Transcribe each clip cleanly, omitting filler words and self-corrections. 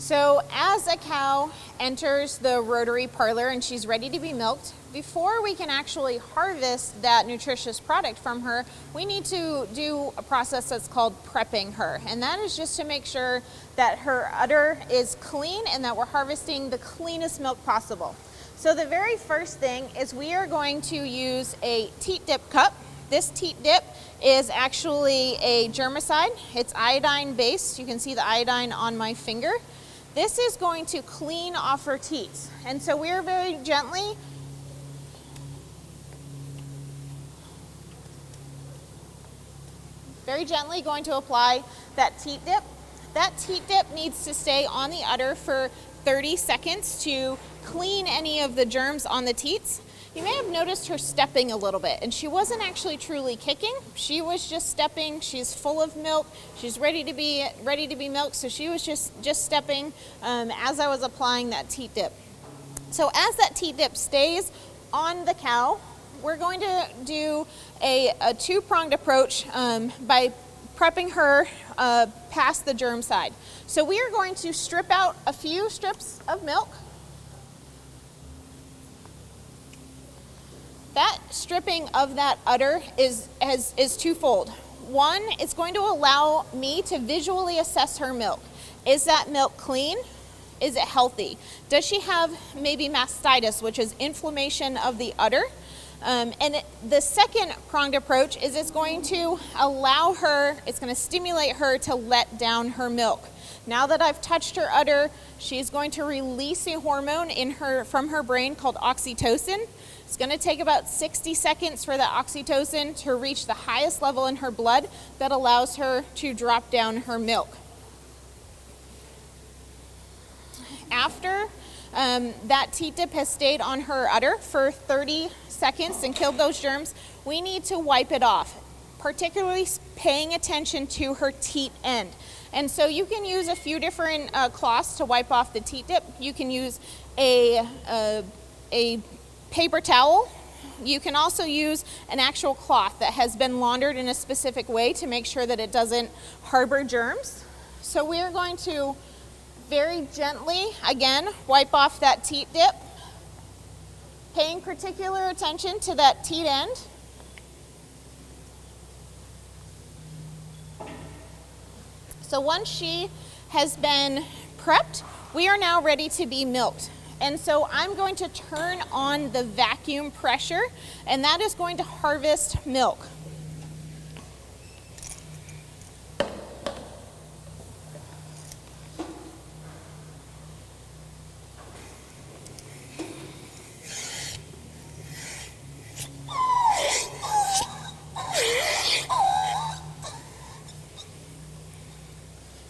So as a cow enters the rotary parlor and she's ready to be milked, before we can actually harvest that nutritious product from her, we need to do a process that's called prepping her. And that is just to make sure that her udder is clean and that we're harvesting the cleanest milk possible. So the very first thing is we are going to use a teat dip cup. This teat dip is actually a germicide. It's iodine based. You can see the iodine on my finger. This is going to clean off her teats. And so we are very gently going to apply that teat dip. That teat dip needs to stay on the udder for 30 seconds to clean any of the germs on the teats. You may have noticed her stepping a little bit, and she wasn't actually truly kicking. She was just stepping. She's full of milk. She's ready to be milked, so she was just stepping as I was applying that teat dip. So as that teat dip stays on the cow, we're going to do a two-pronged approach by prepping her past the germ side. So we are going to strip out a few strips of milk. That stripping of that udder is twofold. One, it's going to allow me to visually assess her milk. Is that milk clean? Is it healthy? Does she have maybe mastitis, which is inflammation of the udder? The second pronged approach is it's going to stimulate her to let down her milk. Now that I've touched her udder, she's going to release a hormone from her brain called oxytocin. It's going to take about 60 seconds for that oxytocin to reach the highest level in her blood that allows her to drop down her milk. After that teat dip has stayed on her udder for 30 seconds and killed those germs, we need to wipe it off, particularly paying attention to her teat end. And so you can use a few different cloths to wipe off the teat dip. You can use a paper towel. You can also use an actual cloth that has been laundered in a specific way to make sure that it doesn't harbor germs. So we are going to very gently, again, wipe off that teat dip, paying particular attention to that teat end. So once she has been prepped, we are now ready to be milked. And so I'm going to turn on the vacuum pressure, and that is going to harvest milk.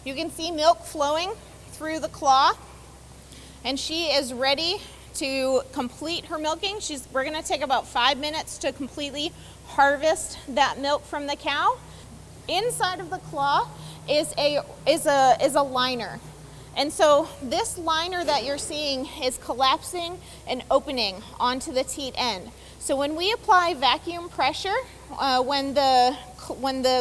You can see milk flowing through the claw, and she is ready to complete her milking. We're going to take about 5 minutes to completely harvest that milk from the cow. Inside of the claw is a liner. And so this liner that you're seeing is collapsing and opening onto the teat end. So when we apply vacuum pressure, when the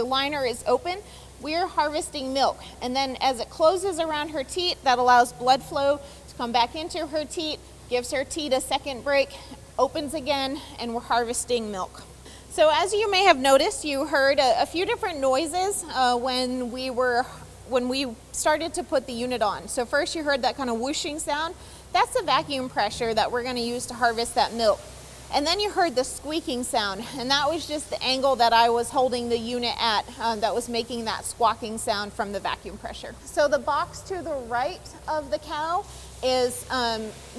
liner is open, we're harvesting milk. And then as it closes around her teat, that allows blood flow to come back into her teat, gives her teat a second break, opens again, and we're harvesting milk. So as you may have noticed, you heard a few different noises when we started to put the unit on. So first you heard that kind of whooshing sound. That's the vacuum pressure that we're going to use to harvest that milk. And then you heard the squeaking sound, and that was just the angle that I was holding the unit at that was making that squawking sound from the vacuum pressure. So the box to the right of the cow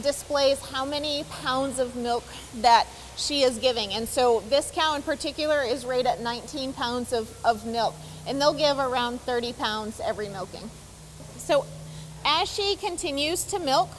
displays how many pounds of milk that she is giving. And so this cow in particular is rated at 19 pounds of milk, and they'll give around 30 pounds every milking. So as she continues to milk,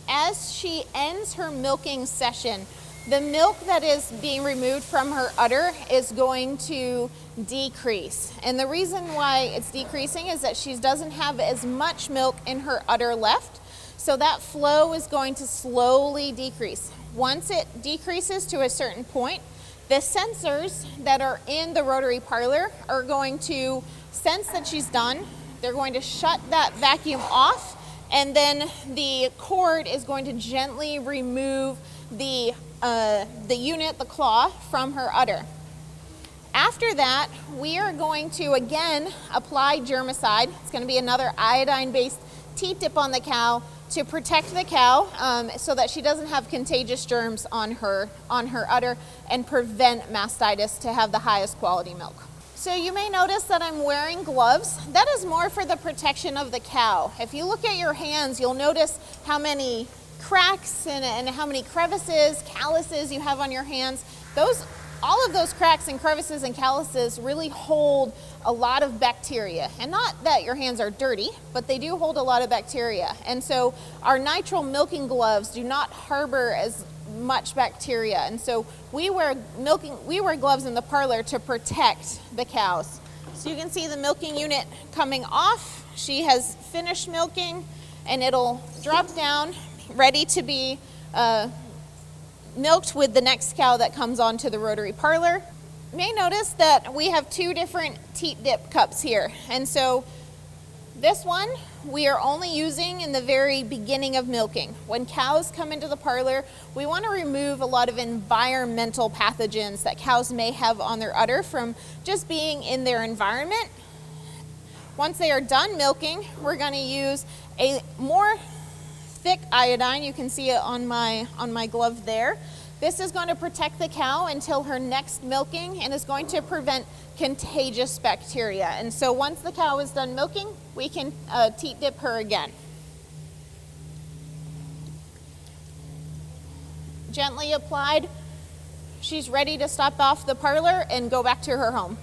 as she ends her milking session, the milk that is being removed from her udder is going to decrease. And the reason why it's decreasing is that she doesn't have as much milk in her udder left. So that flow is going to slowly decrease. Once it decreases to a certain point, the sensors that are in the rotary parlor are going to sense that she's done. They're going to shut that vacuum off, And then the cord is going to gently remove the unit, the claw, from her udder. After that, we are going to again apply germicide. It's going to be another iodine-based teat dip on the cow to protect the cow so that she doesn't have contagious germs on her udder and prevent mastitis to have the highest quality milk. So you may notice that I'm wearing gloves. That is more for the protection of the cow. If you look at your hands, you'll notice how many cracks and how many crevices, calluses you have on your hands. All of those cracks and crevices and calluses really hold a lot of bacteria. And not that your hands are dirty, but they do hold a lot of bacteria. And so our nitrile milking gloves do not harbor as much bacteria. And so we wear gloves in the parlor to protect the cows. So you can see the milking unit coming off. She has finished milking, and it'll drop down, ready to be milked with the next cow that comes onto the rotary parlor. You may notice that we have two different teat dip cups here. And so this one we are only using in the very beginning of milking. When cows come into the parlor, we want to remove a lot of environmental pathogens that cows may have on their udder from just being in their environment. Once they are done milking, we're going to use a more thick iodine. You can see it on my glove there. This is going to protect the cow until her next milking and is going to prevent contagious bacteria. And so once the cow is done milking, we can teat dip her again. Gently applied, she's ready to stop off the parlor and go back to her home.